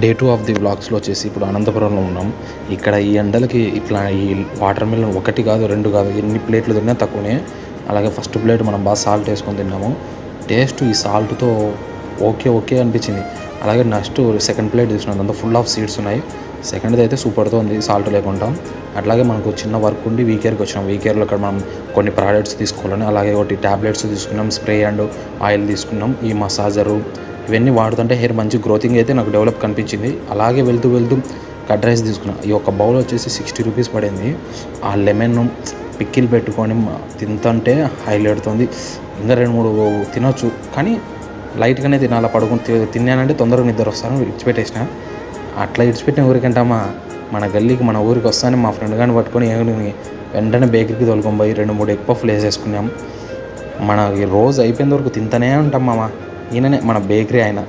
Day 2 of the వ్లాగ్స్లో వచ్చేసి ఇప్పుడు అనంతపురంలో ఉన్నాం. ఇక్కడ ఈ ఎండలకి ఇట్లా ఈ వాటర్ మిలన్ ఒకటి కాదు, 2 కాదు, ఎన్ని ప్లేట్లు తిన్నా తక్కువనే. అలాగే ఫస్ట్ ప్లేట్ మనం బాగా సాల్ట్ వేసుకొని తిన్నాము. టేస్ట్ ఈ సాల్ట్తో ఓకే అనిపించింది. అలాగే నెక్స్ట్ సెకండ్ ప్లేట్ తీసుకున్నాం, దాంతో ఫుల్ ఆఫ్ సీడ్స్ ఉన్నాయి. సెకండ్ది అయితే సూపర్తో ఉంది సాల్ట్ లేకుండా. అట్లాగే మనకు చిన్న వర్క్ ఉండి వీకేర్కి వచ్చినాం. వీకేర్లో ఇక్కడ మనం కొన్ని ప్రోడక్ట్స్ తీసుకోవాలని, అలాగే ఒకటి ట్యాబ్లెట్స్ తీసుకున్నాం, స్ప్రే అండ్ ఆయిల్ తీసుకున్నాం, ఈ మసాజరు ఇవన్నీ వాడుతుంటే హెయిర్ మంచి గ్రోతింగ్ అయితే నాకు డెవలప్ కనిపించింది. అలాగే వెళ్తూ కట్ రైస్ తీసుకున్నాను. ఈ ఒక బౌల్ వచ్చేసి 60 రూపీస్ పడింది. ఆ లెమన్ పిక్కిల్ పెట్టుకొని తింటుంటే హైలైట్తుంది. ఇంకా 2-3 తినొచ్చు, కానీ లైట్గానే తినాలి. పడుకుని తిన్నానంటే తొందరగా నిద్ర వస్తాను, విడిచిపెట్టేసిన. అట్లా విడిచిపెట్టిన ఊరికంటామా, మన గల్లీకి మన ఊరికి వస్తానే మా ఫ్రెండ్ గారిని పట్టుకొని వెంటనే బేకరీకి తోలుకొని పోయి 2-3 ఎగ్ పఫ్లు వేసేసుకున్నాం. మనకి రోజు అయిపోయిన వరకు తింటూనే ఉంటాం మామ. ఈయననే మన బేకరీ ఆయన.